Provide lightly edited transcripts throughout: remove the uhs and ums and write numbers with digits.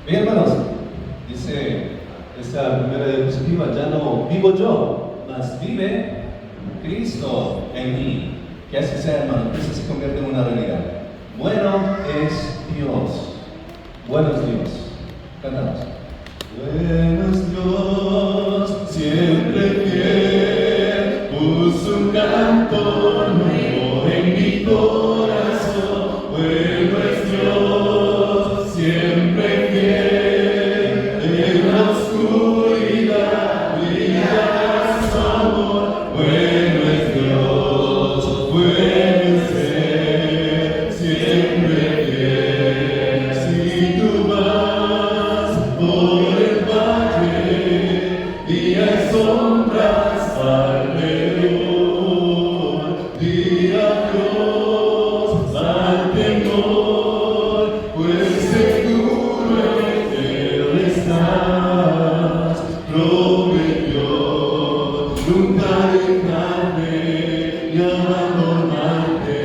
Bien, hermanos, dice esta primera diapositiva, ya no vivo yo, mas vive Cristo en mí. Que así sea, hermano, que eso se convierte en una realidad. Bueno es Dios. Bueno es Dios. Cantamos. Bueno es Dios, siempre fiel, puso un canto nuevo en mi corazón. Bueno es Dios, siempre fiel, en la oscuridad brilla su amor. Bueno es Dios, bueno es Él, siempre fiel. Si tú vas por el valle y hay sombras alrededor, di adiós al temor, pues seguro en Él estás. Prometió nunca dejarme ni abandonarte.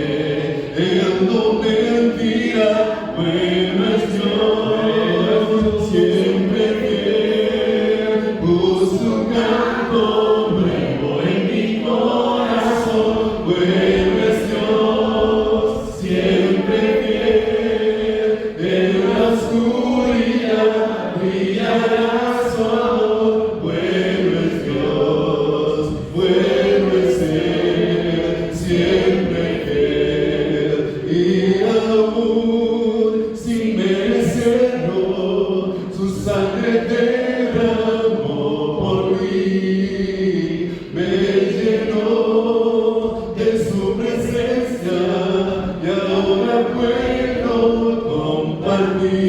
Él no mentirá. Bueno es Dios, siempre fiel, puso un canto nuevo en mi corazón. Bueno es Dios, siempre fiel, en la oscuridad brillará su amor. Bueno es Dios, bueno es Él, siempre fiel, y aún sin merecerlo, su sangre derramó por mí, me llenó de su presencia y ahora puedo compartir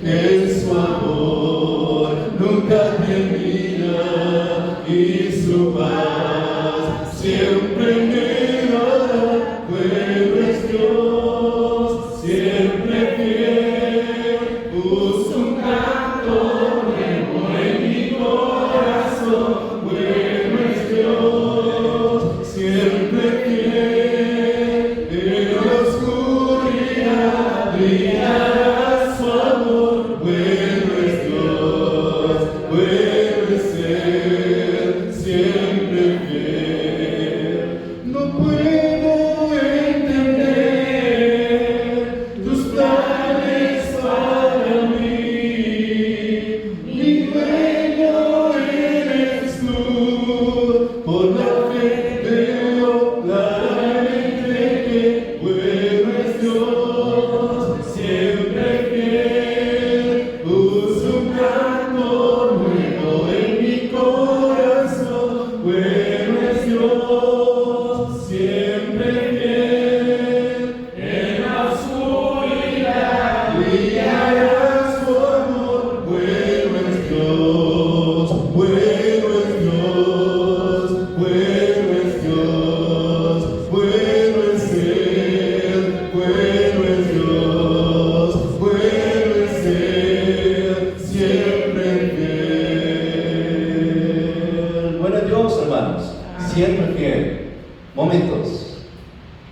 que su amor nunca termina y su paz siempre me dará. Bueno es Dios, siempre fiel, puso un canto nuevo en mi corazón. Bueno es Dios, siempre fiel, en la oscuridad brillará su amor. Bueno es Dios, bueno es Él, siempre fiel. No puedo entender tus planes para mí, mi dueño eres tú. Por la fe veo claramente que bueno es Dios, siempre fiel, puso un canto nuevo en mi corazón. Bueno es Dios, siempre fiel, en la oscuridad brillará su amor. Bueno es Dios, bueno es Dios, bueno es Dios, bueno es Él, bueno es Dios, bueno es Él, siempre fiel. Bueno es Dios, hermanos, siempre fiel. Momentos,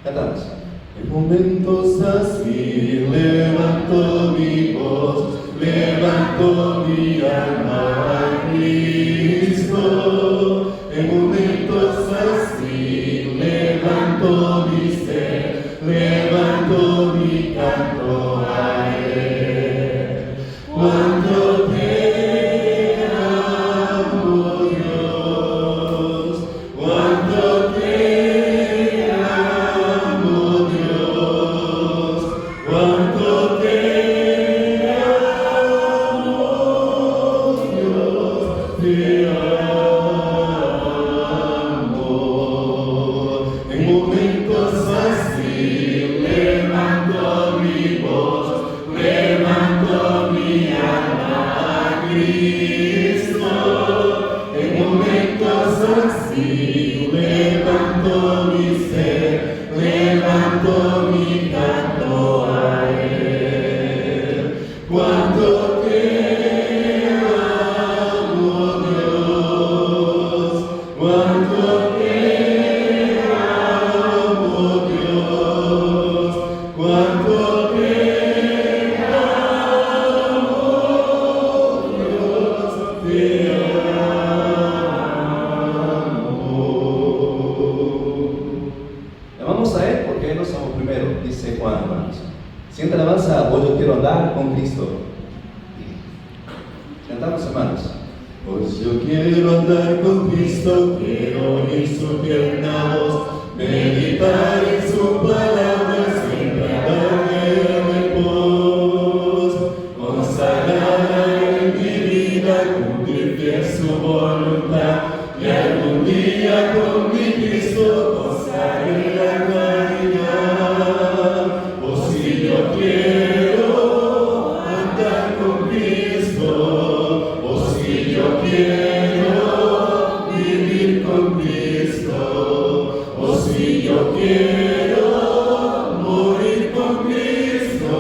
cantamos. En momentos así levanto mi voz, levanto mi alma a Cristo. En momentos así levanto mi ser, levanto mi canto a Él. Cuando te amo, Dios, cuando te amo, Dios, cuando te amo, Dios, te amo. En momentos así levanto mi voz, levanto mi alma a Cristo. En momentos así levanto mi ser, levanto mi canto a Él. Cuando te amo, Dios, hoy yo quiero andar con Cristo. Cantamos, hermanos. Pues yo quiero andar con Cristo, quiero oír su tierna voz, meditar en su palabra, siempre darle repos, consagrada en mi vida, cumplir fiel su voluntad, y algún día con mi Cristo gozaré la claridad. Oh, si yo quiero andar con Cristo, oh, si yo quiero vivir con Cristo, oh, si yo quiero morir con Cristo,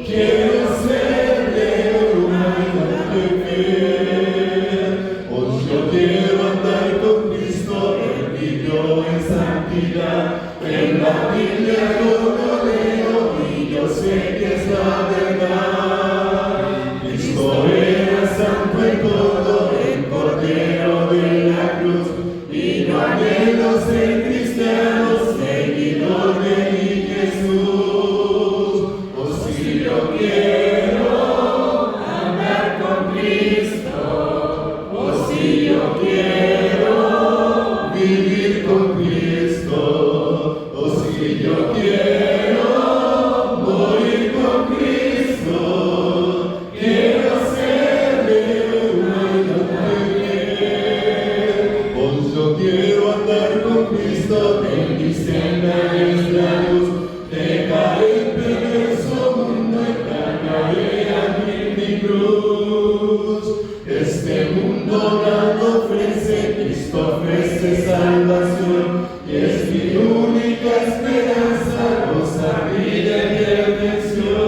quiero serle una vida fiel. Oh, yo quiero andar con Cristo, Él vivió en santidad, en la Biblia yo lo leo y yo sé que es la verdad. Cristo era santo en todo, el Cordero de la cruz, y no anhelo ser cristiano, seguidor de mi Jesús. Oh, si yo quiero andar con Cristo, oh, si yo quiero vivir con Cristo, oh, si yo quiero morir con Cristo, quiero serle una vida fiel. Oh, yo quiero andar con Cristo, en mi senda es la luz, dejaré el perverso mundo y cargaré a mi cruz. Este mundo nada ofrece, Cristo ofrece salvación, y es mi única esperanza, gozar vida y redención.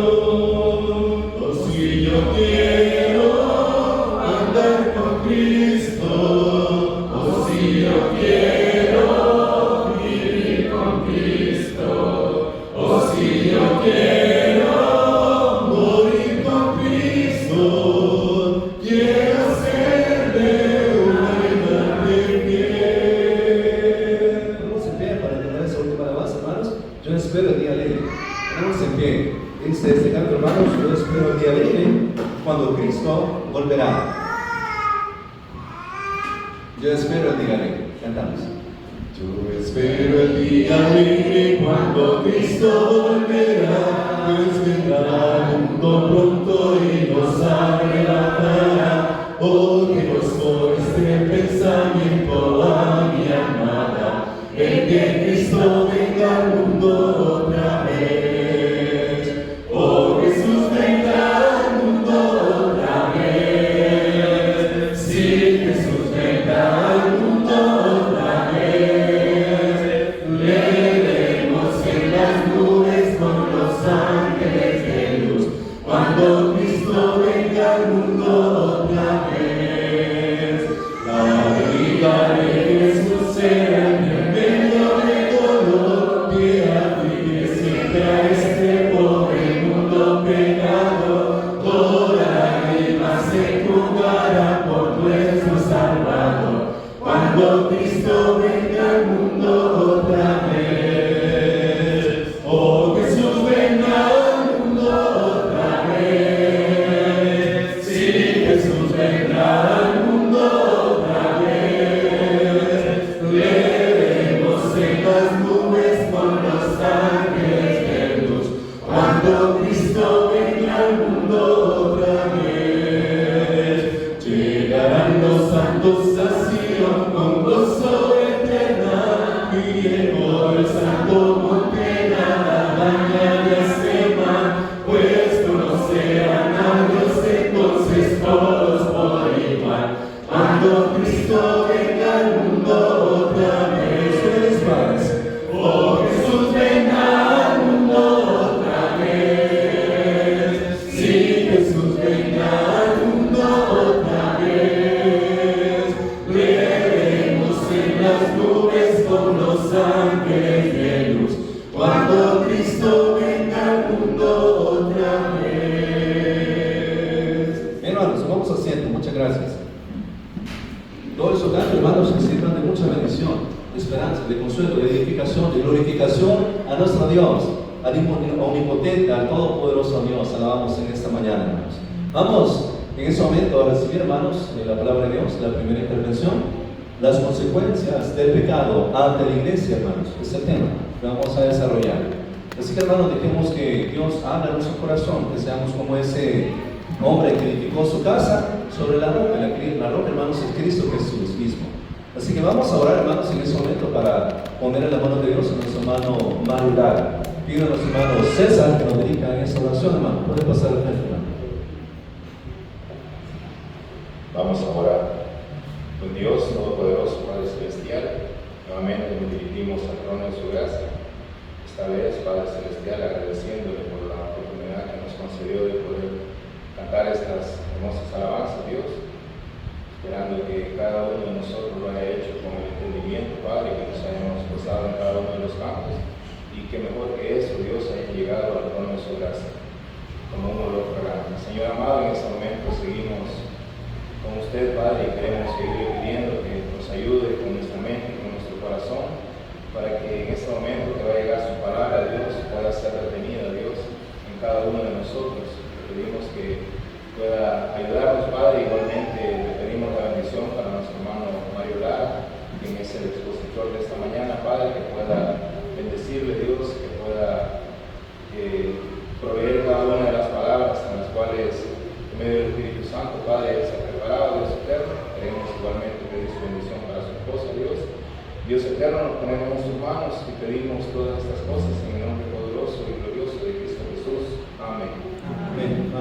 Oh, si yo quiero andar con Cristo, oh, si yo quiero vivir con Cristo, oh, si yo quiero morir con Cristo, quiero serle una vida fiel. Ponemos en pie para entender esa última alabanza, hermanos. Yo espero el día alegre. Ponemos en pie. Dice este canto, hermanos, yo espero el día alegre cuando Cristo volverá. Yo espero el día alegre. Cantamos. Yo espero el día alegre cuando Cristo volverá, pues vendrá al mundo pronto y nos arrebatará. Oh, que gozo este pensamiento a mi amada, el que Cristo venga al mundo otra vez. Oh, Jesús venga al mundo otra vez. Sí, Jesús venga al mundo otra vez. Le veremos en las nubes con los ángeles de luz, cuando Cristo venga al mundo otra vez. La venida de Jesús será en medio de dolor, que aflige siempre a este pobre mundo pecado. Toda lágrima se enjugará por nuestro Salvador, cuando Cristo venga al mundo otra vez. Oh, Jesús venga al mundo otra vez. Sí, Jesús vendrá al mundo otra vez. Le veremos en las nubes con los ángeles de luz, cuando Cristo venga al mundo otra vez. Llegarán los santos a Sion con gozo eterno, y llegó el santo monte nada mañana se va, pues conocerán a Dios entonces todos por igual, cuando Cristo venga al mundo otra vez. Ustedes padres, oh, Jesús venga al mundo otra vez. Sí, Jesús venga al mundo otra vez. Le veremos en las nubes con los ángeles de luz, cuando Cristo venga al mundo otra vez. Hermanos, vamos al asiento. Muchas gracias. Todo eso canto, hermanos, que sirvan de mucha bendición, de esperanza, de consuelo, de edificación, de glorificación a nuestro Dios. al omnipotente, al todopoderoso Dios. Alabamos en esta mañana, hermanos. Vamos en ese momento a recibir, hermanos, la palabra de Dios, la primera intervención, las consecuencias del pecado ante la iglesia, hermanos. Es el tema que vamos a desarrollar. Así que, hermanos, dejemos que Dios abra nuestro corazón, que seamos como ese hombre que edificó su casa sobre la roca. La roca, hermanos, es Cristo Jesús mismo. Así que vamos a orar, hermanos, en ese momento para poner en la mano de Dios a nuestro hermano Mario Lara. Pido a nuestro hermano César que nos dirija en esta oración, hermano. Puede pasar al frente, hermano. Vamos a orar. Con Dios Todopoderoso, Padre Celestial, nuevamente nos dirigimos al trono de su gracia. Esta vez, Padre Celestial, agradeciéndole por la oportunidad que nos concedió de poder cantar estas hermosas alabanzas, Dios, esperando que cada uno de nosotros lo haya hecho con el entendimiento, Padre, que nos hayamos gozado en cada uno de los campos, y que mejor que eso, Dios, haya llegado al trono de su gracia, como un olor fragante. Señor amado, en este momento seguimos con usted, Padre, y queremos seguir pidiendo que nos ayude con nuestra mente y con nuestro corazón, para que en este momento que va a llegar su palabra, Dios, pueda ser retenida, Dios, en cada uno de nosotros. Le pedimos que pueda ayudarnos, Padre. Igualmente le pedimos la bendición para nuestro hermano Mario Lara, quien es el expositor de esta mañana, Padre, que pueda bendecirle, Dios, que pueda proveer cada una de las palabras en las cuales, en medio del Espíritu Santo, Padre, se ha preparado, Dios eterno. Queremos igualmente pedir su bendición para su esposa, Dios. Dios eterno, nos ponemos en sus manos y pedimos todas estas cosas en el nombre poderoso y glorioso de Cristo Jesús. Amén. Amén.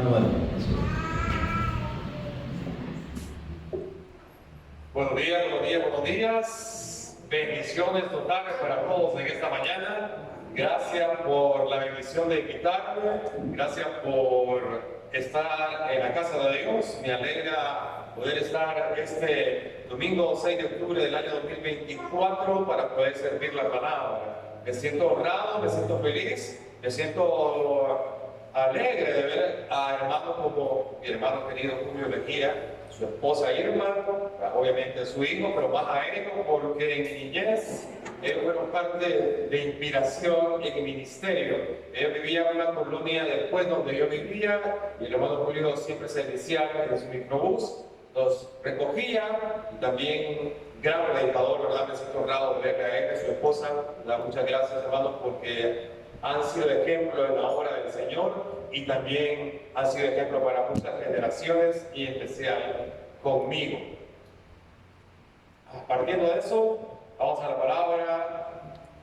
Buenos días, buenos días, buenos días. Bendiciones totales para todos en esta mañana. Gracias por la bendición de invitarme. Gracias por estar en la casa de Dios. Me alegra poder estar este domingo 6 de octubre del año 2024 para poder servir la palabra. Me siento honrado, me siento feliz, me siento alegre de ver a hermanos como mi hermano querido Julio Mejía, su esposa Irma, obviamente su hijo, pero más a él porque en mi niñez ellos fueron parte de inspiración en mi ministerio. Ellos vivían en una colonia después donde yo vivía y el hermano Julio siempre servicial en su microbús, los recogía y también gran predicador, ¿verdad? Me siento honrado de verle a él y a su esposa. Muchas gracias, hermanos, porque han sido ejemplo en la obra del Señor y también han sido ejemplo para muchas generaciones y en especial conmigo. Partiendo de eso, vamos a la palabra.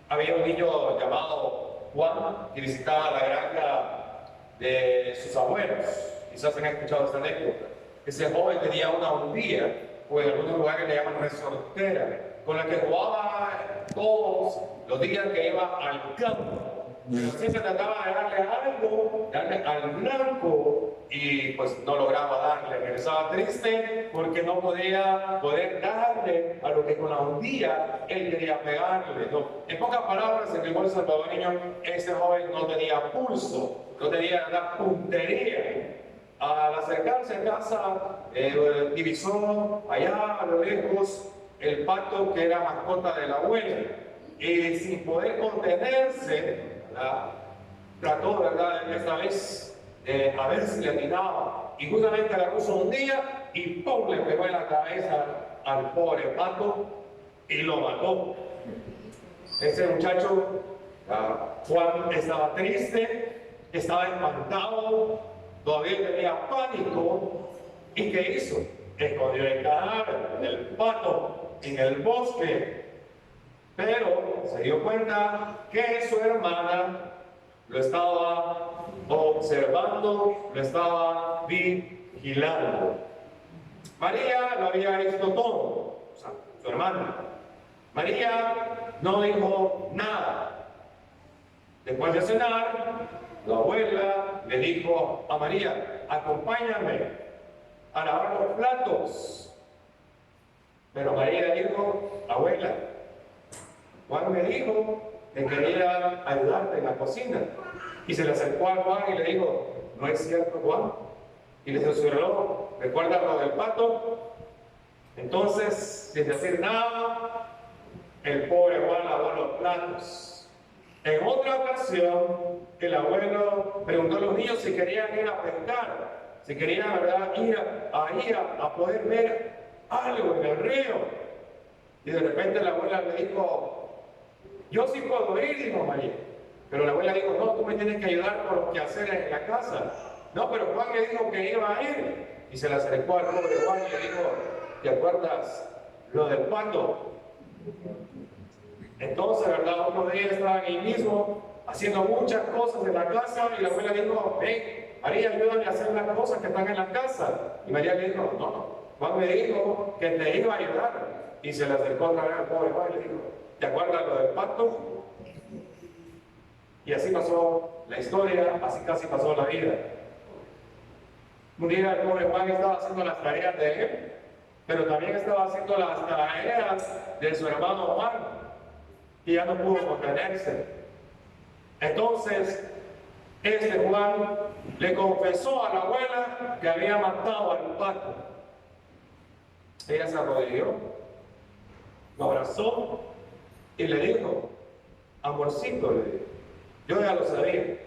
Había un niño llamado Juan que visitaba la granja de sus abuelos. Quizás han escuchado esta anécdota. Ese joven tenía una hundía, o en algunos lugares le llaman resortera, con la que jugaba todos los días que iba al campo. Pero sí se trataba de darle algo, darle al blanco, y pues no lograba darle. Regresaba triste porque no podía poder darle a lo que con la hundía él quería pegarle, ¿no? En pocas palabras, en el buen salvadoreño, ese joven no tenía pulso, no tenía la puntería. Al acercarse a casa, divisó allá a lo lejos el pato que era mascota de la abuela, y sin poder contenerse, trató, ¿verdad?, esta vez a ver si le atinaba, y justamente agarró su hundía y ¡pum!, le pegó en la cabeza al pobre pato y lo mató. Ese muchacho, Juan, estaba triste, estaba espantado, todavía tenía pánico. ¿Y qué hizo? Escondió el cadáver del pato en el bosque. Pero se dio cuenta que su hermana lo estaba observando, lo estaba vigilando. María lo había visto todo, o sea, su hermana. María no dijo nada. Después de cenar, la abuela le dijo a María: acompáñame a lavar los platos. Pero María dijo: abuela, Juan me dijo que quería ayudarte en la cocina. Y se le acercó a Juan y le dijo: ¿no es cierto, Juan? Y le susurró: ¿recuerda lo del pato? Entonces, sin decir nada, el pobre Juan lavó los platos. En otra ocasión, el abuelo preguntó a los niños si querían ir a pescar, si querían, ¿verdad?, ir ahí a poder ver algo en el río. Y de repente la abuela le dijo, yo sí puedo ir, dijo María. Pero la abuela dijo, no, tú me tienes que ayudar con los quehaceres en la casa. No, pero Juan le dijo que iba a ir. Y se le acercó al pobre Juan y le dijo, ¿te acuerdas lo del pato? Entonces, ¿verdad? Uno de ellos estaba ahí mismo haciendo muchas cosas en la casa y la abuela dijo, ven, María, ayúdame a hacer las cosas que están en la casa. Y María le dijo, no, Juan me dijo que te iba a ayudar. Y se le acercó otra vez al pobre Juan y le dijo, ¿te acuerdas lo del pato? Y así pasó la historia, así casi pasó la vida. Un día el pobre Juan estaba haciendo las tareas de él, pero también estaba haciendo las tareas de su hermano Juan, y ya no pudo contenerse. Entonces, este Juan le confesó a la abuela que había matado al pato. Ella se arrodilló, lo abrazó y le dijo, amorcito, le dijo, yo ya lo sabía.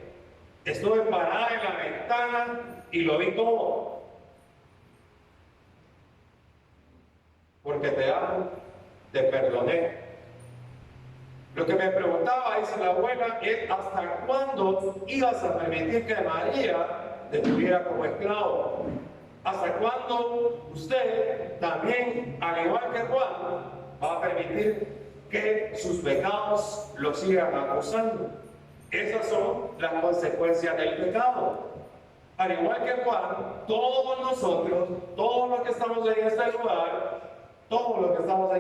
Estuve parada en la ventana y lo vi todo. Porque te amo, te perdoné. Lo que me preguntaba, dice la abuela, es hasta cuándo ibas a permitir que María te tuviera como esclavo. ¿Hasta cuándo usted también, al igual que Juan, va a permitir que sus pecados lo sigan acusando? Esas son las consecuencias del pecado. Al igual que Juan, todos nosotros, todos los que estamos en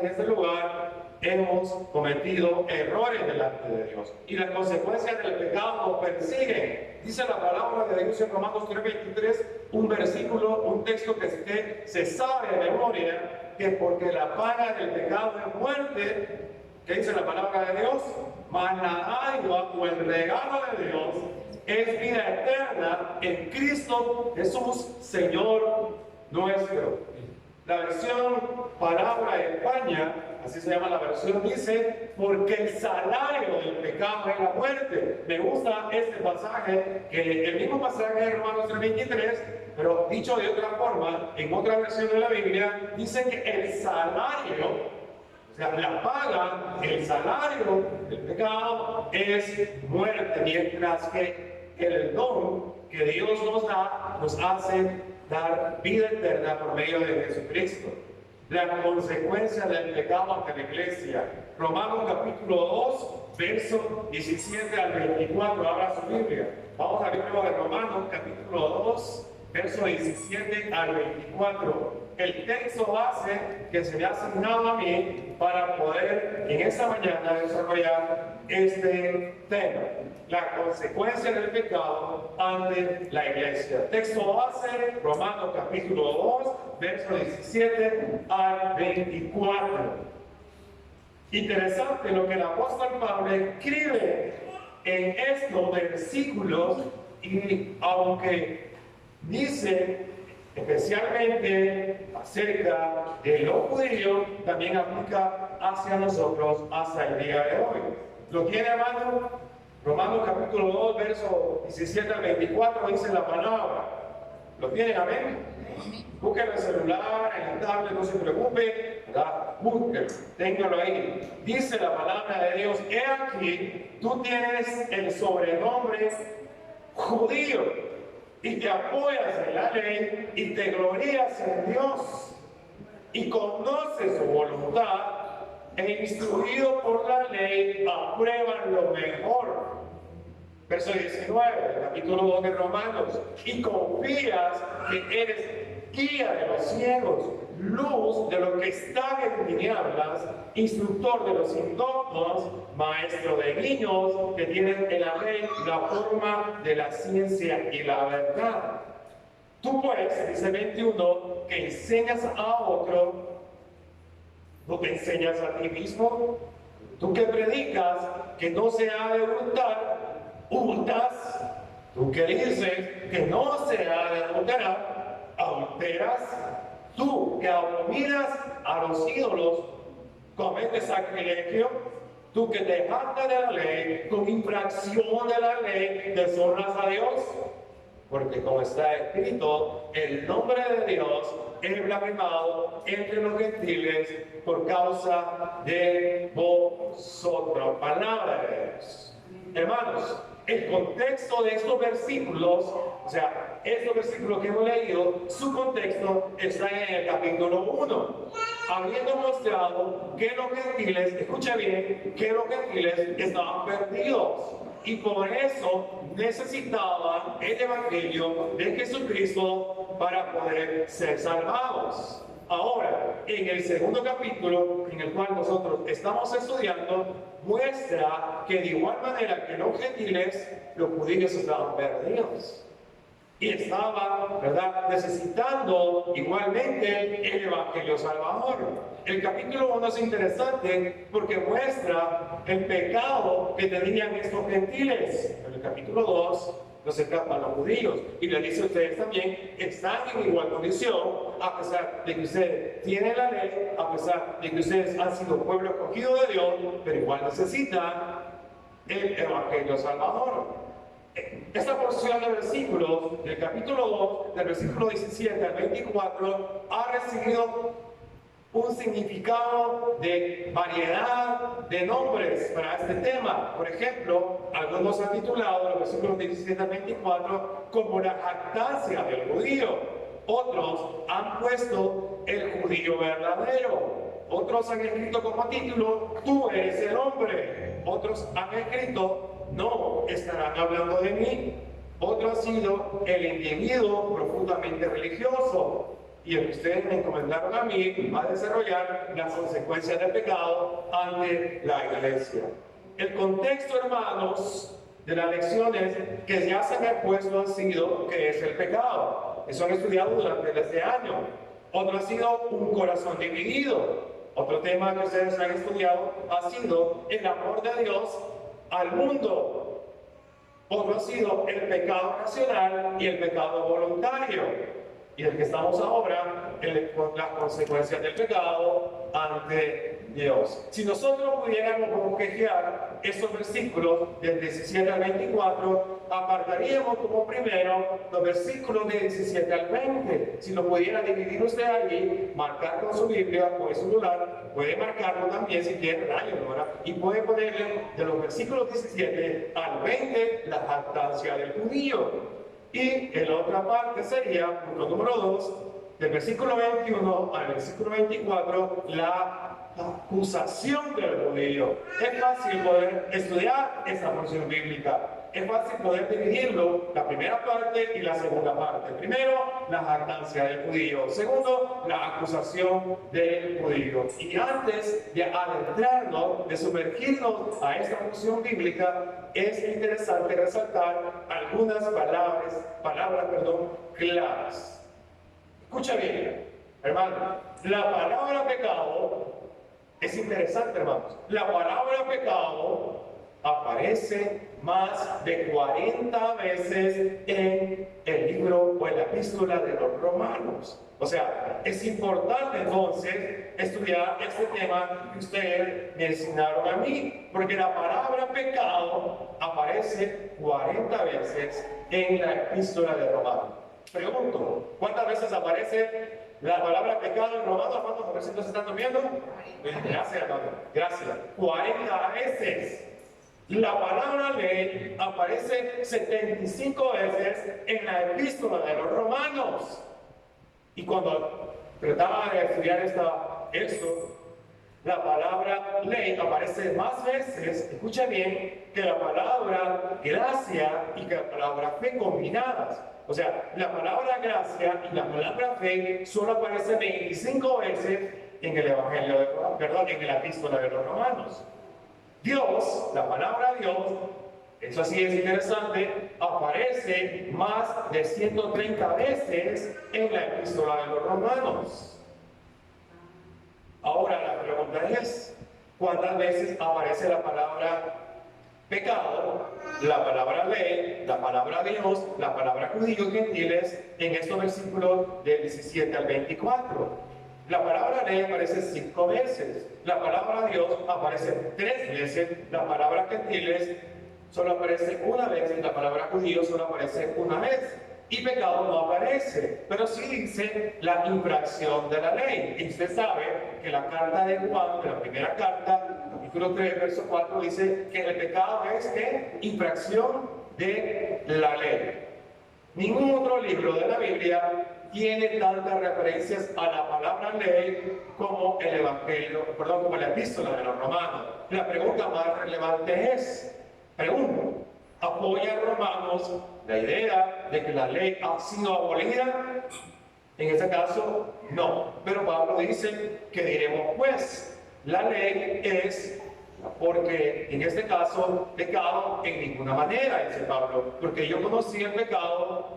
este lugar, hemos cometido errores delante de Dios. Y las consecuencias del pecado nos persiguen. Dice la palabra de Dios en Romanos 3:23, un versículo, un texto que se sabe de memoria, que porque la paga del pecado es muerte. ¿Qué dice la palabra de Dios? Mas la dádiva o el regalo de Dios es vida eterna en Cristo Jesús, Señor nuestro. La versión Palabra de España, así se llama la versión, dice, porque el salario del pecado es la muerte. Me gusta este pasaje, que el mismo pasaje de Romanos 3:23, pero dicho de otra forma, en otra versión de la Biblia, dice que el salario, o sea, la paga, el salario del pecado es muerte, mientras que el don que Dios nos da, nos hace dar vida eterna por medio de Jesucristo. La consecuencia del pecado ante la iglesia. Romanos capítulo 2, verso 17 al 24, abra su Biblia. Vamos al libro de Romanos capítulo 2, verso 17 al 24. El texto base que se me ha asignado a mí para poder en esta mañana desarrollar este tema, la consecuencia del pecado ante la iglesia. Texto base, Romanos capítulo 2, verso 17 al 24. Interesante lo que el apóstol Pablo escribe en estos versículos, y aunque dice especialmente acerca de los judíos, también aplica hacia nosotros hasta el día de hoy. ¿Lo tiene, hermano? Romanos capítulo 2, verso 17 al 24 dice la palabra. ¿Lo tienen? Amén. Busquen el celular, en la tablet, no se preocupe, búsquenlo, téngalo ahí. Dice la palabra de Dios, he aquí, tú tienes el sobrenombre judío, y te apoyas en la ley y te glorías en Dios y conoces su voluntad e instruido por la ley aprueban lo mejor. Verso 19, capítulo 2 de Romanos, y confías que eres guía de los ciegos, luz de los que están en tinieblas, instructor de los indoctos, maestro de niños que tienen en la ley la forma de la ciencia y la verdad. Tú pues, dice 21, que enseñas a otro, ¿no te enseñas a ti mismo? Tú que predicas que no se ha de hurtar, hurtas. Tú que dices que no se ha de adulterar, adulteras. Tú que abominas a los ídolos, cometes sacrilegio. Tú que te jactas de la ley, con infracción de la ley, deshonras a Dios. Porque como está escrito, el nombre de Dios es blasfemado entre los gentiles por causa de vosotros. Palabra de Dios. Hermanos, el contexto de estos versículos, o sea, estos versículos que hemos leído, su contexto está en el capítulo 1. Habiendo mostrado que los gentiles, escucha bien, que los gentiles estaban perdidos. Y por eso necesitaban el Evangelio de Jesucristo para poder ser salvados. Ahora, en el segundo capítulo, en el cual nosotros estamos estudiando, muestra que de igual manera que los gentiles, los judíos estaban perdidos. Y estaban, ¿verdad?, necesitando igualmente el Evangelio Salvador. El capítulo 1 es interesante porque muestra el pecado que tenían estos gentiles. En el capítulo 2 nos escapan los judíos y le dice a ustedes también, están en igual condición, a pesar de que ustedes tienen la ley, a pesar de que ustedes han sido pueblo escogido de Dios, pero igual necesitan el Evangelio Salvador. Esta porción de versículos del capítulo 2, del versículo 17 al 24, ha recibido un significado de variedad de nombres para este tema. Por ejemplo, algunos han titulado los versículos 17 al 24 como la jactancia del judío. Otros han puesto el judío verdadero. Otros han escrito como título, tú eres el hombre. Otros han escrito, no estarán hablando de mí. Otro ha sido el individuo profundamente religioso. Y el que ustedes me encomendaron a mí a desarrollar las consecuencias del pecado ante la iglesia. El contexto, hermanos, de las lecciones que ya se han expuesto han sido qué es el pecado. Eso han estudiado durante este año. Otro ha sido un corazón dividido. Otro tema que ustedes han estudiado ha sido el amor de Dios al mundo. Otro ha sido el pecado racional y el pecado voluntario. Y el que estamos ahora, las consecuencias del pecado ante Dios. Si nosotros pudiéramos bosquejar estos versículos del 17 al 24, apartaríamos como primero los versículos del 17 al 20. Si lo pudiera dividir usted allí, marcar con su Biblia o su celular, puede marcarlo también si tiene rayos, ¿verdad? Y puede ponerle de los versículos 17 al 20 la jactancia del judío. Y en la otra parte sería, punto número 2, del versículo 21 al versículo 24, la acusación del judío. Es fácil poder estudiar esta porción bíblica. Es fácil poder dividirlo, la primera parte y la segunda parte. Primero, la jactancia del judío. Segundo, la acusación del judío. Y antes de adentrarnos, de sumergirnos a esta porción bíblica, es interesante resaltar algunas palabras claves. Escucha bien, hermano. La palabra pecado es interesante, hermanos. La palabra pecado aparece más de 40 veces en el libro o en la epístola de los Romanos. O sea, es importante entonces estudiar este tema que ustedes me enseñaron a mí, porque la palabra pecado aparece 40 veces en la epístola de Romanos. Pregunto, ¿cuántas veces aparece la palabra pecado en Romanos? ¿Cuántos versículos están viendo? Gracias, hermano. Gracias. 40 veces. La palabra ley aparece 75 veces en la epístola de los Romanos. Y cuando trataba de estudiar esto, la palabra ley aparece más veces, escucha bien, que la palabra gracia y que la palabra fe combinadas. O sea, la palabra gracia y la palabra fe solo aparecen 25 veces en el Evangelio en la epístola de los Romanos. Dios, la palabra Dios, eso sí es interesante, aparece más de 130 veces en la epístola de los Romanos. Ahora la pregunta es, ¿cuántas veces aparece la palabra pecado, la palabra ley, la palabra Dios, la palabra judíos gentiles en estos versículos del 17 al 24? La palabra ley aparece 5 veces. La palabra Dios aparece 3 veces. La palabra gentiles solo aparece 1 vez. Y la palabra judío solo aparece 1 vez. Y pecado no aparece. Pero sí dice la infracción de la ley. Y usted sabe que la carta de Juan, de la primera carta, capítulo 3, verso 4, dice que el pecado es ¿qué? Infracción de la ley. Ningún otro libro de la Biblia tiene tantas referencias a la palabra ley como el Evangelio, como la epístola de los Romanos. La pregunta más relevante es, ¿apoya Romanos la idea de que la ley ha sido abolida? En este caso, no. Pero Pablo dice que diremos pues, la ley es, porque en este caso, pecado en ninguna manera, dice Pablo, porque yo conocí el pecado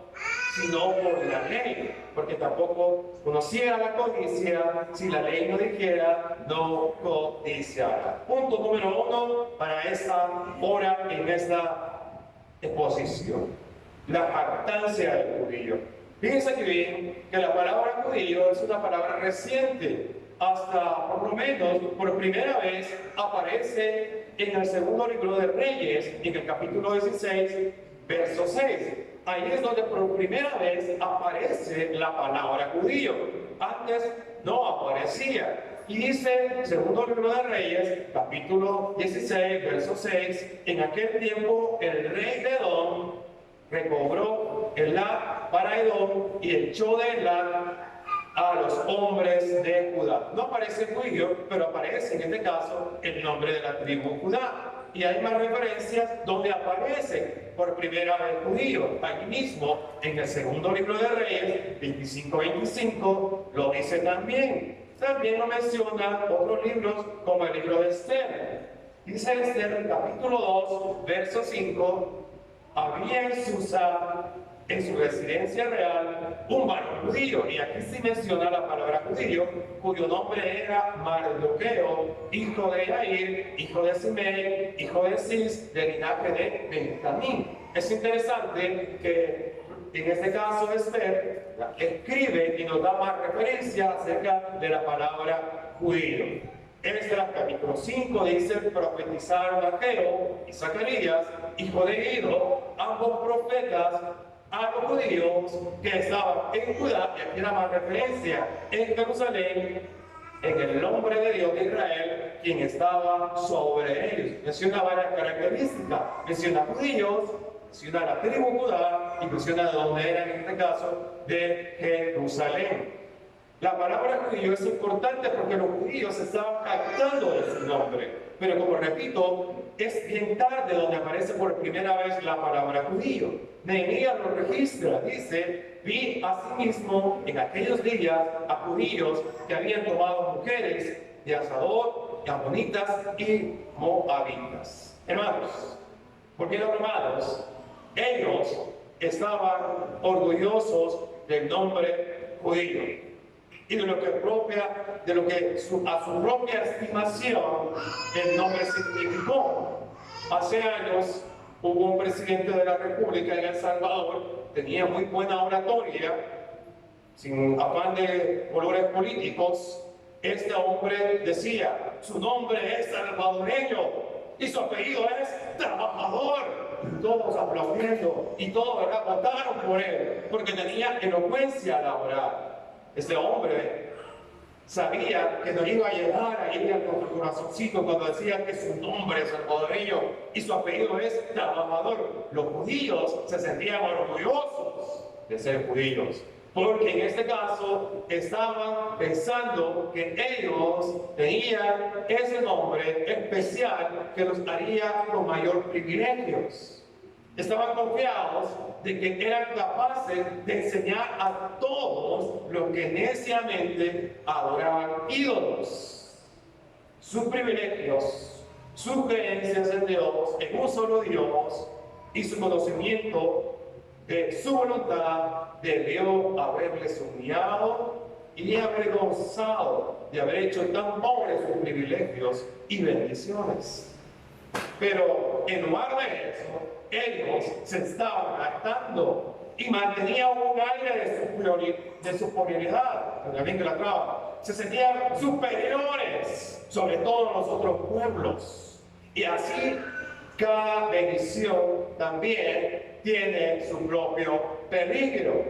sino por la ley, porque tampoco conociera la codicia si la ley no dijera no codiciara. Punto número 1 para esta hora en esta exposición: la jactancia del judío. Fíjense que bien que la palabra judío es una palabra reciente. Hasta por lo menos por primera vez aparece en el segundo libro de Reyes, en el capítulo 16, verso 6. Ahí es donde por primera vez aparece la palabra judío. Antes no aparecía. Y dice, segundo libro de Reyes, capítulo 16, verso 6, en aquel tiempo el rey de Edom recobró Elad para Edom y echó de Elad a los hombres de Judá. No aparece judío, pero aparece en este caso el nombre de la tribu Judá. Y hay más referencias donde aparece por primera vez judío. Aquí mismo, en el segundo libro de Reyes, 25-25, lo dice también. También lo menciona otros libros, como el libro de Esther. Dice Esther, capítulo 2, verso 5, había en Susa, en su residencia real, un varón judío, y aquí sí menciona la palabra judío, cuyo nombre era Mardoqueo, hijo de Jair, hijo de Simei, hijo de Cis, del linaje de Benjamín. Es interesante que en este caso Esther escribe y nos da más referencia acerca de la palabra judío. Esdras capítulo 5 dice, profetizaron Ageo y Zacarías, hijo de Ido, ambos profetas, a los judíos que estaban en Judá, y aquí era más referencia, en Jerusalén, en el nombre de Dios de Israel, quien estaba sobre ellos. Menciona varias características, menciona judíos, menciona la tribu Judá y menciona de dónde eran, en este caso, de Jerusalén. La palabra judío es importante porque los judíos estaban jactando de su nombre. Pero como repito, es bien tarde donde aparece por primera vez la palabra judío. Nehemías lo registra, dice, vi asimismo en aquellos días a judíos que habían tomado mujeres de Asador, amonitas y moabitas. Hermanos, ¿por qué no hermanos? Ellos estaban orgullosos del nombre judío y de lo que a su propia estimación el nombre significó. Hace años hubo un presidente de la República en El Salvador, tenía muy buena oratoria, sin afán de colores políticos. Este hombre decía, su nombre es salvadoreño y su apellido es trabajador. Y todos aplaudiendo y todos votaron por él porque tenía elocuencia al hablar. Este hombre sabía que no iba a llegar ahí a nuestro corazoncito cuando decía que su nombre es salvadoreño y su apellido es trabajador. Los judíos se sentían orgullosos de ser judíos, porque en este caso estaban pensando que ellos tenían ese nombre especial que los haría con mayor privilegios. Estaban confiados de que eran capaces de enseñar a todos los que neciamente adoraban ídolos. Sus privilegios, sus creencias en Dios, en un solo Dios, y su conocimiento de su voluntad debió haberles humillado y avergonzado de haber hecho tan pobres sus privilegios y bendiciones. Pero en lugar de eso, ellos se estaban jactando y mantenían un aire de superioridad. también que la traba, se sentían superiores sobre todos los otros pueblos. Y así cada bendición también tiene su propio peligro.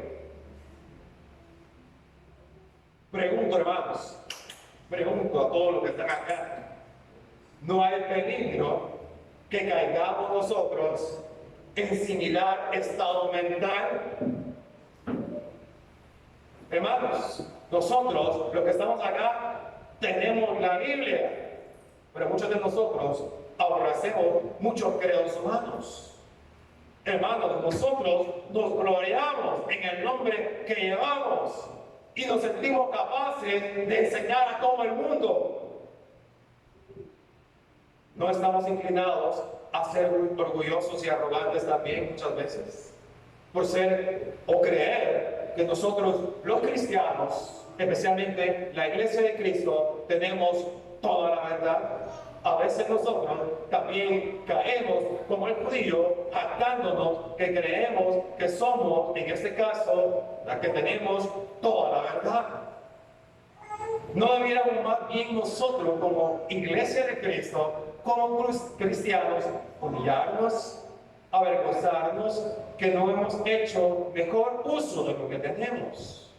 Pregunto, hermanos, pregunto a todos los que están acá, ¿no hay peligro que caigamos nosotros en similar estado mental? Hermanos, nosotros, los que estamos acá, tenemos la Biblia, pero muchos de nosotros aborrecemos muchos credos humanos. Hermanos, nosotros nos gloriamos en el nombre que llevamos y nos sentimos capaces de enseñar a todo el mundo. No estamos inclinados a ser orgullosos y arrogantes también muchas veces, por ser o creer que nosotros, los cristianos, especialmente la iglesia de Cristo, tenemos toda la verdad. A veces nosotros también caemos como el judío, jactándonos que creemos que somos, en este caso, la que tenemos toda la verdad. ¿No debiéramos más bien nosotros, como iglesia de Cristo, como cristianos, humillarnos, avergonzarnos que no hemos hecho mejor uso de lo que tenemos?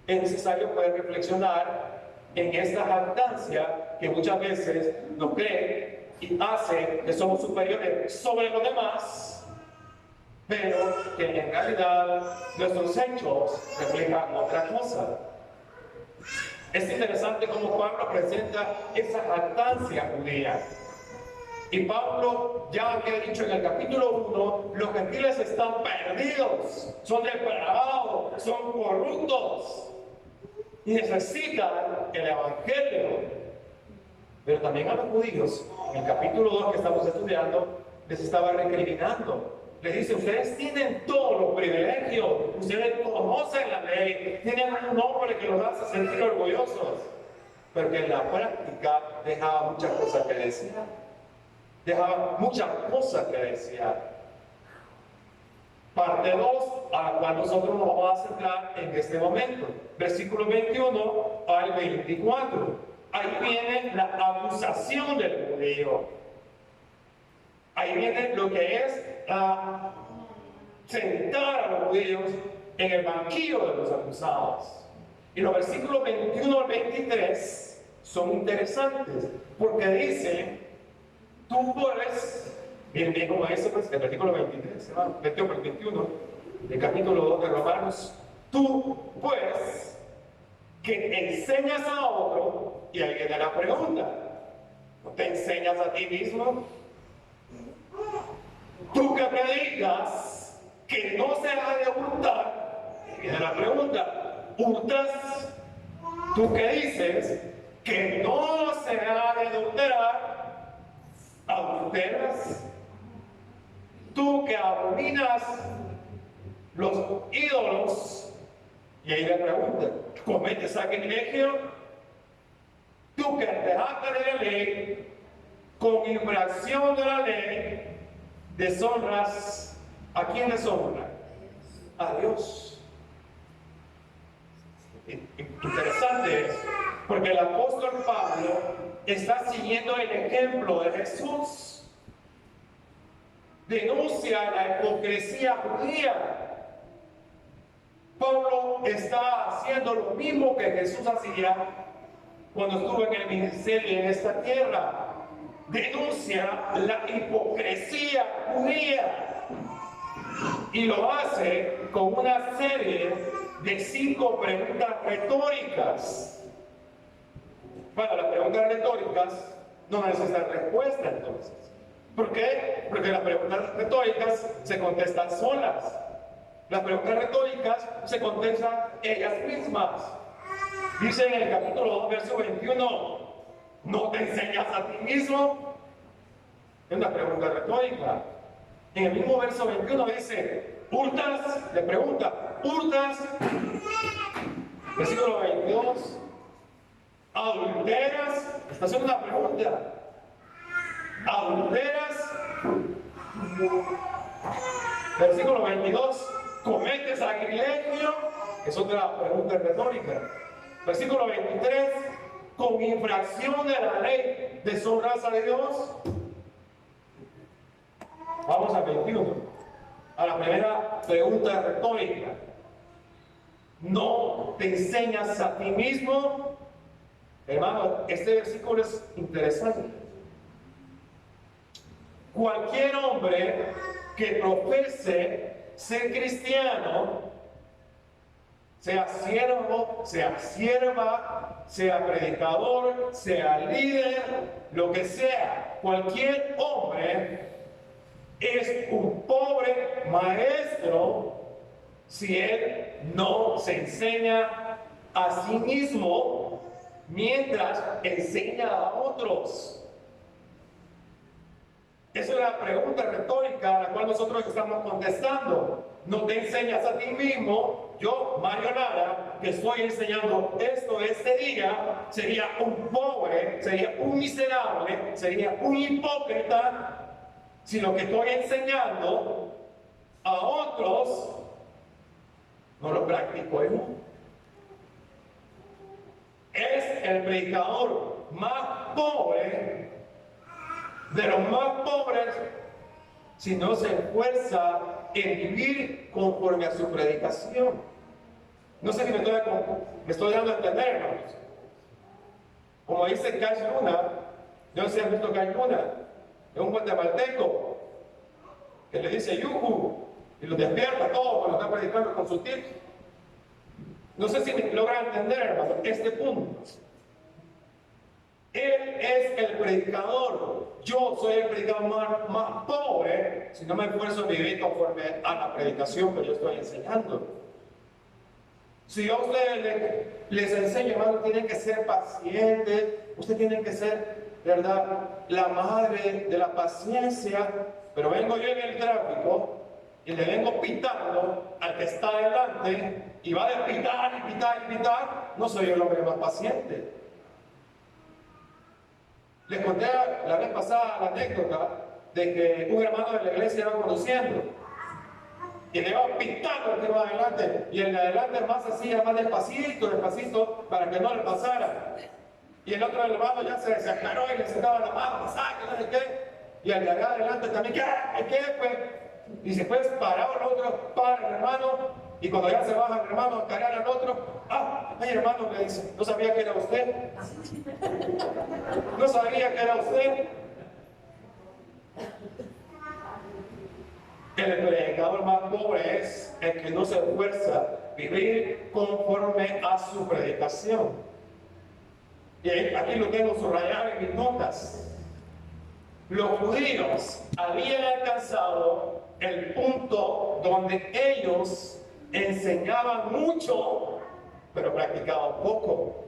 Es necesario poder reflexionar en esta jactancia que muchas veces nos cree y hace que somos superiores sobre los demás, pero que en realidad nuestros hechos reflejan otra cosa. Es interesante cómo Pablo presenta esa jactancia judía. Y Pablo ya había dicho en el capítulo 1, los gentiles están perdidos, son depravados, son corruptos y necesitan el evangelio. Pero también a los judíos, en el capítulo 2 que estamos estudiando, les estaba recriminando. Les dice, ustedes tienen todos los privilegios, ustedes conocen la ley, tienen un nombre que los hace sentir orgullosos, pero que en la práctica dejaba muchas cosas que decir. Dejaba muchas cosas que decía. Parte 2, a la cual nosotros nos vamos a centrar en este momento. Versículo 21 al 24. Ahí viene la acusación del judío. Ahí viene lo que es sentar a los judíos en el banquillo de los acusados. Y los versículos 21 al 23 son interesantes, porque dice, tú puedes, bien como dice pues, el versículo 23, 21 al 21, del capítulo 2 de Romanos, tú pues, que enseñas a otro, y ahí viene la pregunta, ¿no te enseñas a ti mismo? Tú que predicas que no se ha de hurtar, y viene la pregunta, ¿hurtas? Tú que dices que no se ha de adulterar, ¿adulteras? Tú que abominas los ídolos, y ahí le pregunta, ¿cometes sacrilegio? Tú que te jactas de la ley, con infracción de la ley, deshonras. ¿A quién deshonra? A Dios. Interesante es, porque el apóstol Pablo está siguiendo el ejemplo de Jesús. Denuncia la hipocresía judía. Pablo está haciendo lo mismo que Jesús hacía cuando estuvo en el ministerio en esta tierra. Denuncia la hipocresía judía y lo hace con una serie de 5 preguntas retóricas. Bueno, las preguntas retóricas no necesitan respuesta entonces. ¿Por qué? Porque las preguntas retóricas se contestan solas. Las preguntas retóricas se contestan ellas mismas. Dice en el capítulo 2, verso 21, ¿no te enseñas a ti mismo? Es una pregunta retórica. En el mismo verso 21 dice, ¿hurtas? Le pregunta, ¿hurtas? Versículo 22, ¿adulteras? Está haciendo una pregunta. ¿Adulteras? Versículo 22, ¿cometes sacrilegio? Es otra pregunta retórica. Versículo 23, con infracción de la ley deshonras a Dios. Vamos al 21, a la primera pregunta retórica. ¿No te enseñas a ti mismo? Hermano, este versículo es interesante. Cualquier hombre que profese ser cristiano, sea siervo, sea sierva, sea predicador, sea líder, lo que sea, cualquier hombre es un pobre maestro si él no se enseña a sí mismo mientras enseña a otros. Esa es la pregunta retórica a la cual nosotros estamos contestando. No te enseñas a ti mismo. Yo, Mario Lara, que estoy enseñando esto este día, sería un pobre, sería un miserable, sería un hipócrita si lo que estoy enseñando a otros no lo practico yo. Es el predicador más pobre de los más pobres si no se esfuerza en vivir conforme a su predicación. No sé si me estoy dando a entender, hermanos. Como dice Cash Luna, yo no sé si han visto Cash Luna, es un guatemalteco que le dice yuhu y lo despierta todo cuando está predicando con sus tips. No sé si me logran entender, hermanos, este punto. Él es el predicador. Yo soy el predicador más pobre si no me esfuerzo en vivir conforme a la predicación que yo estoy enseñando. Si yo a ustedes les enseño, hermano, tienen que ser pacientes, ustedes tienen que ser, ¿verdad?, la madre de la paciencia. Pero vengo yo en el tráfico y le vengo pitando al que está adelante y va a pitar y pitar y pitar, no soy yo el hombre más paciente. Les conté la vez pasada la anécdota de que un hermano de la iglesia iba conduciendo y le iba pitando al que iba adelante, y el de adelante más así, más despacito, despacito, para que no le pasara. Y el otro hermano ya se desesperó y le sacaba la mano, que no sé qué. Y el de acá adelante también, ¿qué? Pues, y se fue parado el otro, para el hermano. Y cuando ya se baja el hermano a cargar al otro, ay hermano, le dice, no sabía que era usted. No sabía que era usted. El predicador más pobre es el que no se esfuerza a vivir conforme a su predicación. Y aquí lo tengo subrayado en mis notas. Los judíos habían alcanzado el punto donde ellos enseñaban mucho, pero practicaban poco.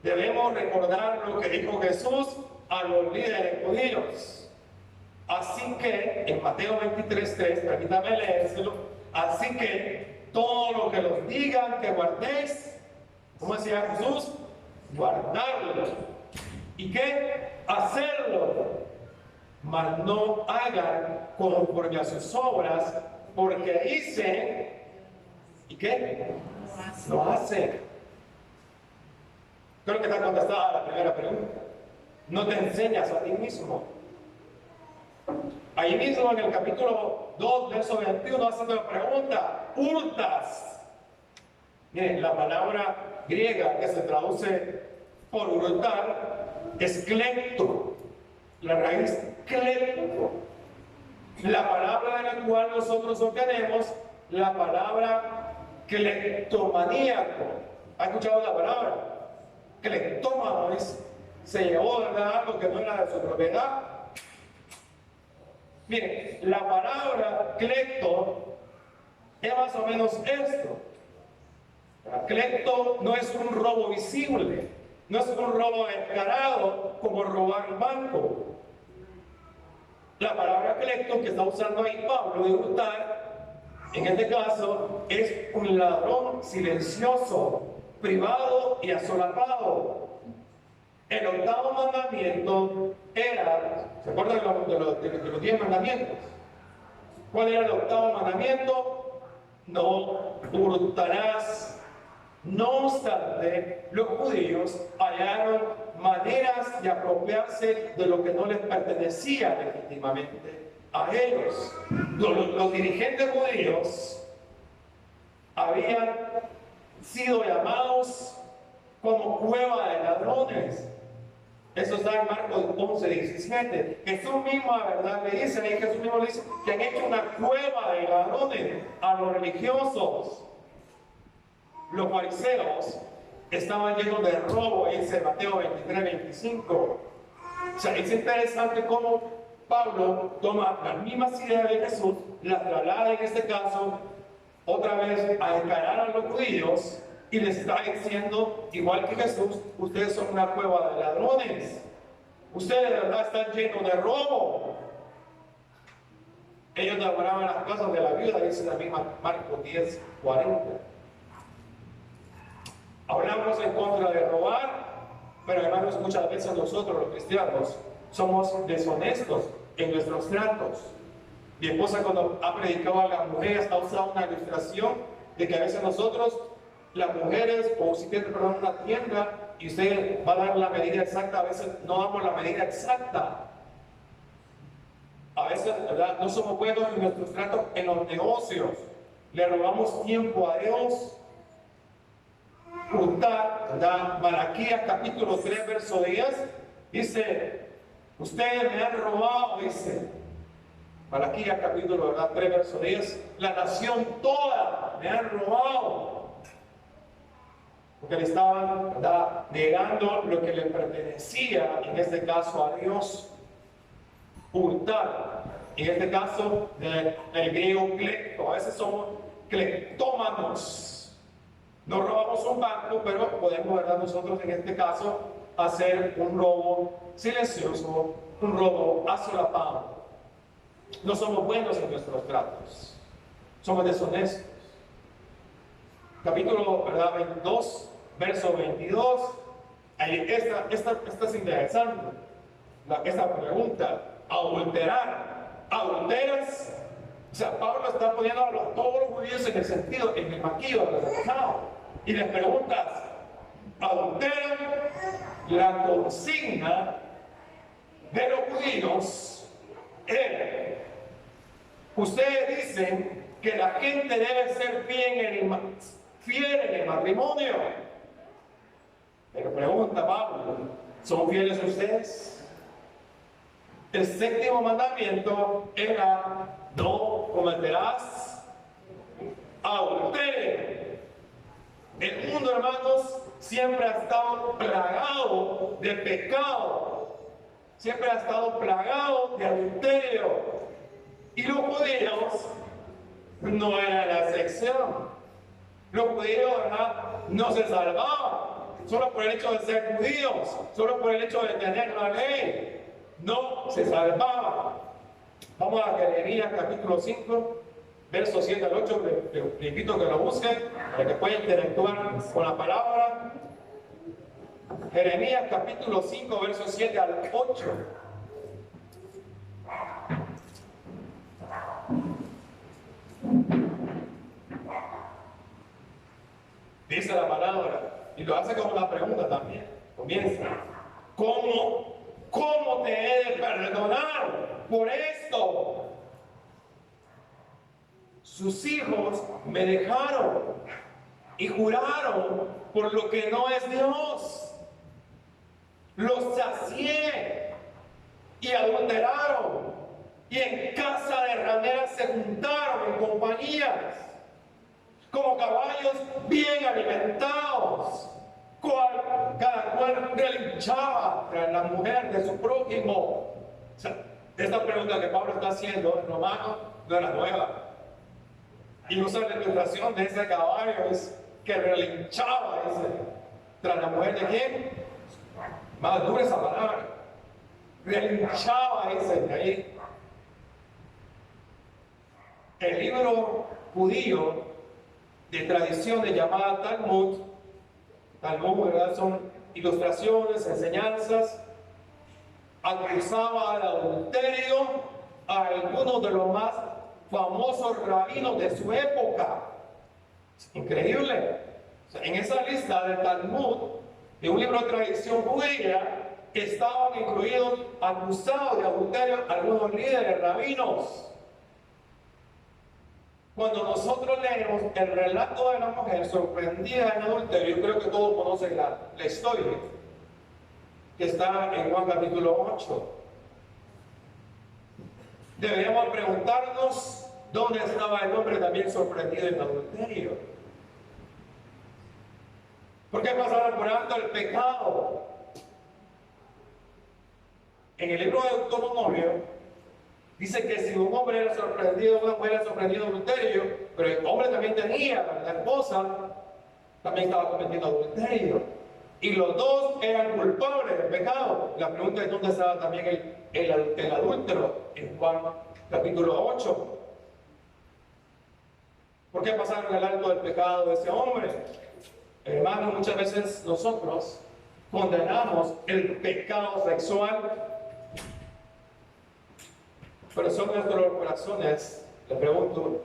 Debemos recordar lo que dijo Jesús a los líderes judíos. Así que, en Mateo 23:3, permítame leérselo, así que todo lo que los digan que guardéis, ¿cómo decía Jesús? Guardarlo. ¿Y qué? Hacerlo. Mas no hagan conforme a sus obras, porque dicen, ¿y qué? Lo hacen. Creo que está contestada la primera pregunta. No te enseñas a ti mismo. Ahí mismo en el capítulo 2, verso 21, hace una pregunta: hurtas. Miren, la palabra griega que se traduce por hurtar es klepto. La raíz klepto. La palabra de la cual nosotros obtenemos la palabra cleptomaníaco. ¿Ha escuchado la palabra? Cleptómano se llevó, ¿verdad?, algo que no era de su propiedad. Miren, la palabra clepto es más o menos esto. Clepto no es un robo visible, no es un robo descarado como robar un banco. La palabra clepto que está usando ahí Pablo de hurtar, en este caso, es un ladrón silencioso, privado y asolapado. El octavo mandamiento era, ¿se acuerdan de los 10 mandamientos? ¿Cuál era el octavo mandamiento? No hurtarás. No obstante, los judíos hallaron maneras de apropiarse de lo que no les pertenecía legítimamente a ellos. Los dirigentes judíos habían sido llamados como cueva de ladrones. Eso está en Marcos 11:17. Jesús mismo, la verdad, le dice, ahí Jesús mismo le dice que han hecho una cueva de ladrones a los religiosos. Los fariseos estaban llenos de robo, dice Mateo 23:25. O sea, es interesante cómo Pablo toma las mismas ideas de Jesús, las traslada en este caso otra vez a encarar a los judíos y les está diciendo, igual que Jesús, ustedes son una cueva de ladrones. Ustedes de verdad están llenos de robo. Ellos devoraban las casas de la viuda, dice la misma Marcos 10:40. Hablamos en contra de robar, pero hermanos, muchas veces nosotros los cristianos somos deshonestos en nuestros tratos. Mi esposa, cuando ha predicado a las mujeres, ha usado una ilustración de que a veces nosotros, las mujeres, o si tienen una tienda y usted va a dar la medida exacta, a veces no damos la medida exacta. A veces, ¿verdad?, no somos buenos en nuestros tratos en los negocios. Le robamos tiempo a Dios. Hurtar, ¿verdad? Malaquías capítulo 3, verso 10, dice, ustedes me han robado, dice, Malaquías capítulo 3, verso 10, la nación toda me han robado, porque le estaban, ¿verdad?, negando lo que le pertenecía, en este caso a Dios. Hurtar, en este caso del griego clepto, a veces somos cleptómanos. No robamos un banco, pero podemos, ¿verdad?, nosotros en este caso hacer un robo silencioso, un robo asolapado. No somos buenos en nuestros tratos, somos deshonestos. Capítulo, ¿verdad?, 22, verso 22. Ahí esta es interesante. Esta pregunta, adulterar, ¿adulteras? O sea, Pablo está poniendo a todos los judíos en el sentido, en el maquillo, en el relajado. Y les preguntas, ¿adulteran? La consigna de los judíos era, ustedes dicen que la gente debe ser fiel en el matrimonio. Pero pregunta Pablo, ¿son fieles ustedes? El séptimo mandamiento era, no cometerás adulterio. El mundo, hermanos, siempre ha estado plagado de pecado, siempre ha estado plagado de adulterio, y los judíos no eran la excepción. Los judíos, ¿verdad?, no se salvaban solo por el hecho de ser judíos, solo por el hecho de tener la ley. No se salvaban. Vamos a Jeremías capítulo 5, versos 7 al 8. Le invito a que lo busquen para que puedan interactuar con la palabra. Jeremías capítulo 5, versos 7 al 8. Dice la palabra, y lo hace como una pregunta también. Comienza, ¿cómo te he de perdonar por esto? Sus hijos me dejaron y juraron por lo que no es Dios. Los sacié y adulteraron, y en casa de rameras se juntaron en compañías, como caballos bien alimentados, cada cual relinchaba tras la mujer de su prójimo. O sea, esta pregunta que Pablo está haciendo en Romano no era nueva. Y usa la ilustración de ese caballo, es que relinchaba, dice, tras la mujer de quién. Más dura esa palabra. Relinchaba, dice, de ahí. El libro judío de tradiciones llamada Talmud, ¿verdad?, son ilustraciones, enseñanzas, acusaba al adulterio a algunos de los más famosos rabinos de su época. Es increíble. O En esa lista del Talmud, de un libro de tradición judía, estaban incluidos acusados de adulterio algunos líderes rabinos. Cuando nosotros leemos el relato de la mujer sorprendida en adulterio, yo creo que todos conocen la historia, que está en Juan capítulo 8. Deberíamos preguntarnos dónde estaba el hombre también sorprendido en adulterio. ¿Por qué pasaron por alto el pecado? En el libro de Deuteronomio dice que si un hombre era sorprendido, una mujer era sorprendido en adulterio, pero el hombre también tenía, la esposa también estaba cometiendo adulterio. Y los dos eran culpables del pecado. La pregunta es dónde estaba también el adúltero en Juan capítulo 8. ¿Por qué pasaron el alto del pecado de ese hombre? Hermanos, muchas veces nosotros condenamos el pecado sexual, pero son nuestros corazones, le pregunto,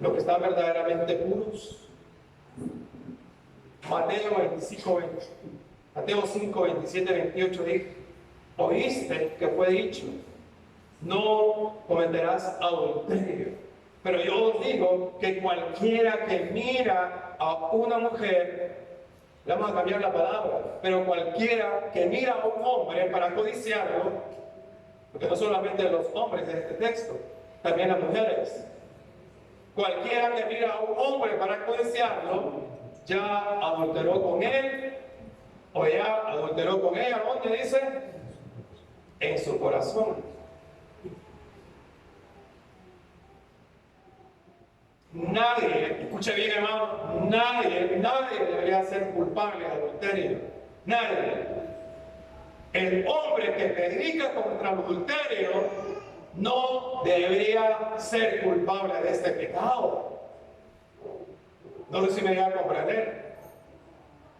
los que están verdaderamente puros. Mateo 5, 27, 28 dice: oíste que fue dicho, no cometerás adulterio. Pero yo os digo que cualquiera que mira a una mujer, le vamos a cambiar la palabra, pero cualquiera que mira a un hombre para codiciarlo, porque no solamente los hombres de este texto, también las mujeres, cualquiera que mira a un hombre para codiciarlo, ya adulteró con él, o ya adulteró con ella. ¿Dónde dice? En su corazón. Nadie, escuche bien hermano, nadie debería ser culpable de adulterio. Nadie. El hombre que predica contra el adulterio no debería ser culpable de este pecado. No sé si me llega a comprender.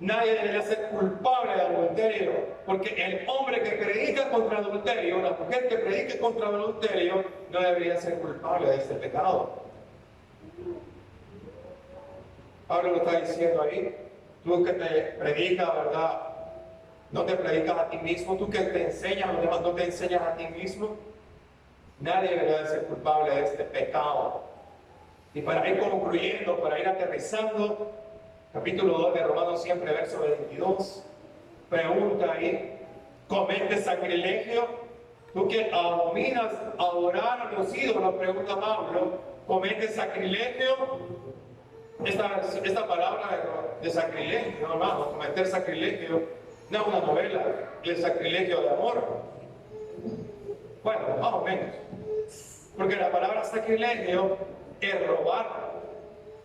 Nadie debería ser culpable de adulterio, porque el hombre que predica contra el adulterio, la mujer que predica contra el adulterio, no debería ser culpable de este pecado. Pablo lo está diciendo ahí. Tú que te predicas, ¿verdad? No te predicas a ti mismo. Tú que te enseñas a los demás, no te enseñas a ti mismo. Nadie debería ser culpable de este pecado. Y para ir concluyendo, para ir aterrizando, capítulo 2 de Romanos siempre, verso 22, pregunta ahí: ¿cometes sacrilegio? Tú que abominas adorar a los ídolos, pregunta Pablo, ¿cometes sacrilegio? Esta palabra de sacrilegio, hermano, cometer sacrilegio, no es una novela, el sacrilegio de amor. Bueno, más o menos. Porque la palabra sacrilegio es robar,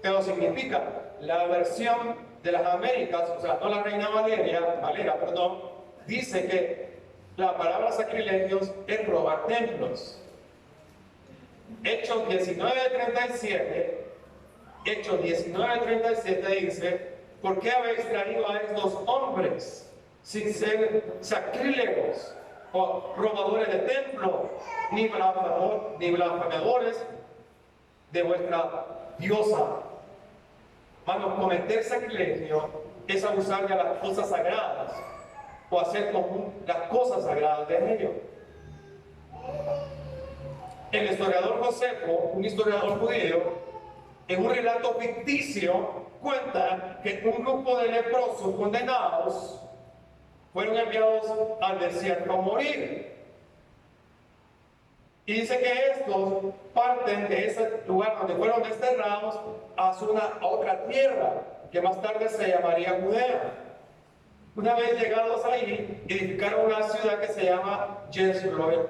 pero significa la versión de las Américas, o sea, no la Reina Valera, dice que la palabra sacrilegios es robar templos. Hechos 19:37 dice: ¿por qué habéis traído a estos hombres sin ser sacrílegos o robadores de templo, ni blasfemadores de vuestra diosa? Hermanos, cometer sacrilegio es abusar de las cosas sagradas o hacer común las cosas sagradas de ellos. El historiador Josefo, un historiador judío, en un relato ficticio cuenta que un grupo de leprosos condenados fueron enviados al desierto a morir. Y dice que estos parten de ese lugar donde fueron desterrados a otra tierra que más tarde se llamaría Judea. Una vez llegados ahí, edificaron una ciudad que se llama Jerusalén,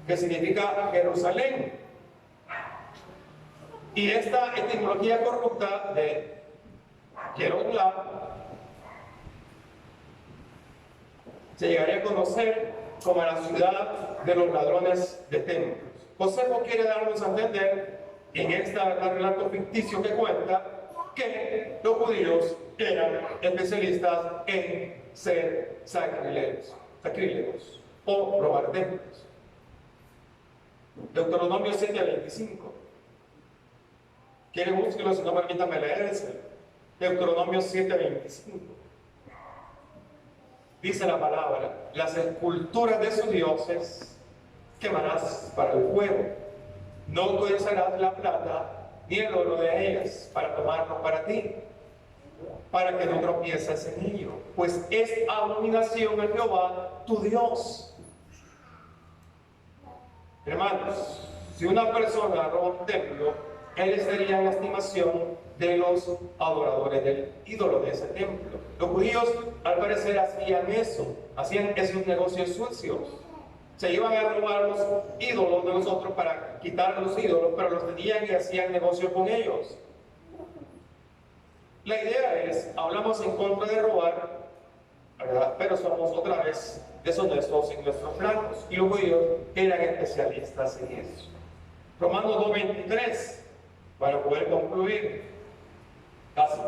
que significa Jerusalén. Y esta etimología corrupta de Jerusalén se llegaría a conocer como la ciudad de los ladrones de templos. Josefo quiere darnos a entender en este relato ficticio que cuenta que los judíos eran especialistas en ser sacrílegos o robar templos. Deuteronomio 7:25. Quiere búsquelo, si no permítame leerse. Deuteronomio 7:25. Dice la palabra: las esculturas de sus dioses quemarás para el fuego. No utilizarás la plata ni el oro de ellas para tomarlo para ti, para que no tropieces en ello, pues es abominación a Jehová tu Dios. Hermanos, si una persona roba un templo, él estaría en la estimación de los adoradores del ídolo de ese templo. Los judíos, al parecer, hacían esos negocios sucios. Se iban a robar los ídolos de los otros para quitar los ídolos, pero los tenían y hacían negocio con ellos. La idea es, hablamos en contra de robar, ¿verdad? Pero somos otra vez deshonestos en nuestros planos. Y los judíos eran especialistas en eso. Romanos 2:23, para poder concluir. Casi.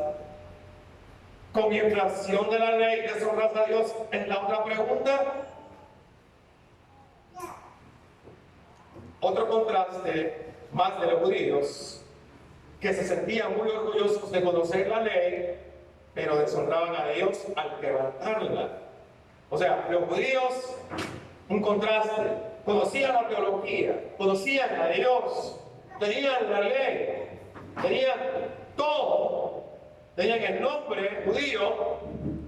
Con infracción de la ley, deshonras a Dios, es la otra pregunta. Otro contraste más de los judíos, que se sentían muy orgullosos de conocer la ley, pero deshonraban a Dios al quebrantarla. O sea, los judíos, un contraste, conocían la teología, conocían a Dios, tenían la ley, tenían todo, tenían el nombre judío,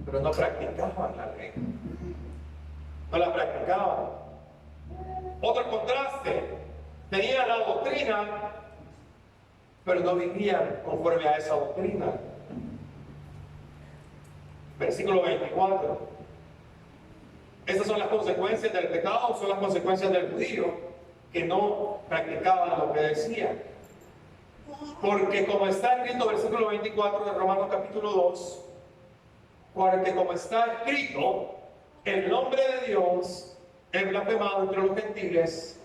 pero no practicaban la ley, no la practicaban. Otro contraste, tenían la doctrina, pero no vivían conforme a esa doctrina. Versículo 24. Estas son las consecuencias del pecado, son las consecuencias del judío, que no practicaban lo que decían. Porque como está escrito, versículo 24 de Romanos capítulo 2, porque como está escrito, el nombre de Dios es blasfemado entre los gentiles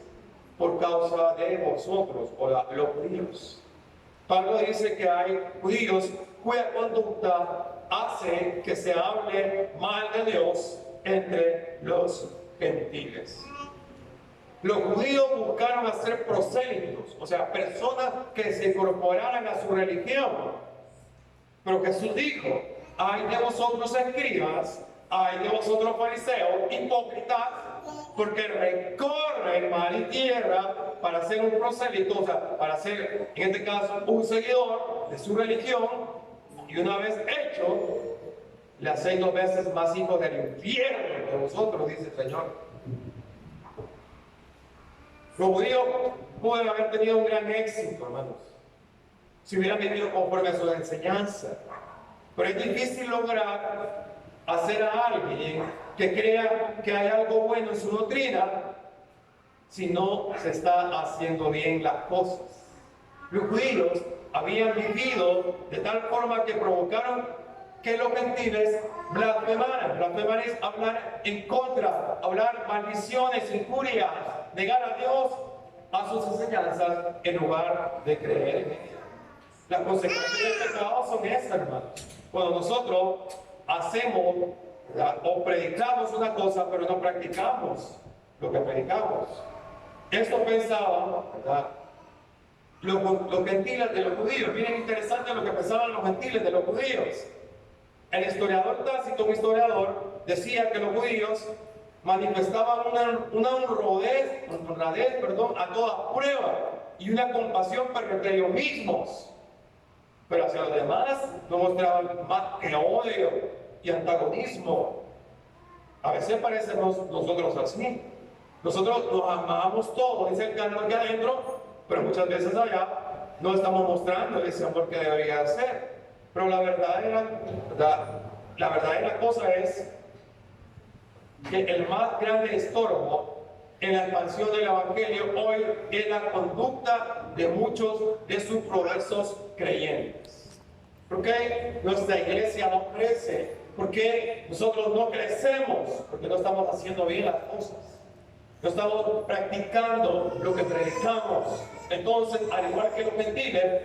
por causa de vosotros, o los judíos. Pablo dice que hay judíos cuya conducta hace que se hable mal de Dios entre los gentiles. Los judíos buscaron hacer prosélitos, o sea, personas que se incorporaran a su religión. Pero Jesús dijo: ay de vosotros escribas, ay de vosotros fariseos, hipócritas, porque recorren mar y tierra para ser un prosélito, o sea, para ser, en este caso, un seguidor de su religión, y una vez hecho, le hacéis 2 veces más hijos del infierno que vosotros, dice el Señor. Los judíos pueden haber tenido un gran éxito, hermanos, si hubieran vivido conforme a sus enseñanzas. Pero es difícil lograr hacer a alguien que crea que hay algo bueno en su doctrina si no se está haciendo bien las cosas. Los judíos habían vivido de tal forma que provocaron que los gentiles blasfemaran. Blasfemar es hablar en contra, hablar maldiciones, injurias, negar a Dios, a sus enseñanzas, en lugar de creer en ellas. Las consecuencias del pecado son esas, hermanos. Cuando nosotros hacemos, ¿verdad?, o predicamos una cosa, pero no practicamos lo que predicamos. Esto pensaban, ¿verdad?, los gentiles de los judíos. Miren, interesante lo que pensaban los gentiles de los judíos. El historiador Tácito, un historiador, decía que los judíos manifestaban una honradez, a toda prueba, y una compasión para entre ellos mismos, pero hacia los demás no mostraban más que odio y antagonismo. A veces parecemos nosotros así. Nosotros nos amamos todos, dice el canto aquí adentro, pero muchas veces allá no estamos mostrando ese amor que debería ser. Pero la verdadera cosa es que el más grande estorbo en la expansión del Evangelio hoy es la conducta de muchos de sus progresos creyentes. ¿Por qué nuestra iglesia no crece? ¿Por qué nosotros no crecemos? Porque no estamos haciendo bien las cosas. No estamos practicando lo que predicamos. Entonces, al igual que los gentiles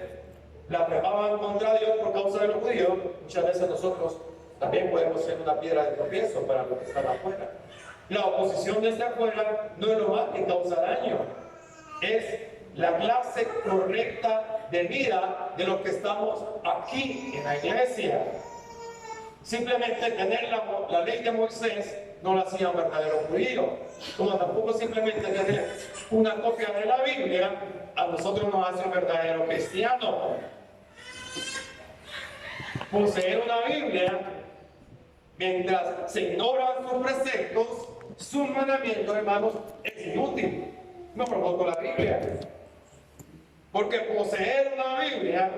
la blasfemaban contra Dios por causa de los judíos, muchas veces nosotros también podemos ser una piedra de tropiezo para los que están afuera. La oposición desde afuera no es lo más que causa daño, es la clase correcta de vida de los que estamos aquí en la iglesia. Simplemente tener la ley de Moisés no lo hacía un verdadero judío, como tampoco simplemente tener una copia de la Biblia a nosotros nos hace un verdadero cristiano. Poseer una Biblia, mientras se ignoran sus preceptos, sus mandamientos, hermanos, es inútil. No provoco la Biblia. Porque poseer una Biblia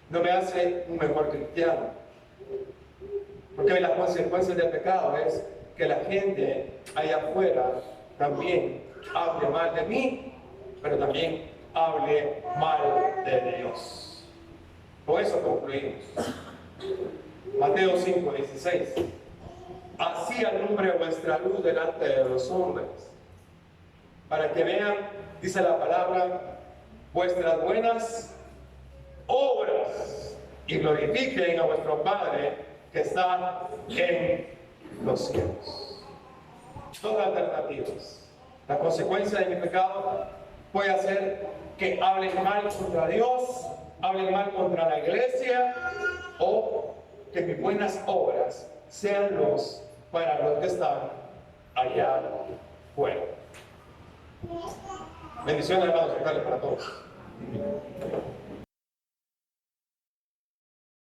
no me hace un mejor cristiano. Porque las consecuencias del pecado es que la gente allá afuera también hable mal de mí, pero también hable mal de Dios. Por eso concluimos. Mateo 5:16. Así alumbre vuestra luz delante de los hombres, para que vean, dice la palabra, vuestras buenas obras y glorifiquen a vuestro Padre que está en los cielos. Dos alternativas. La consecuencia de mi pecado puede hacer que hablen mal contra Dios, hablen mal contra la iglesia, o que mis buenas obras sean luz para los que están allá fuera. Bendiciones, hermanos, para todos.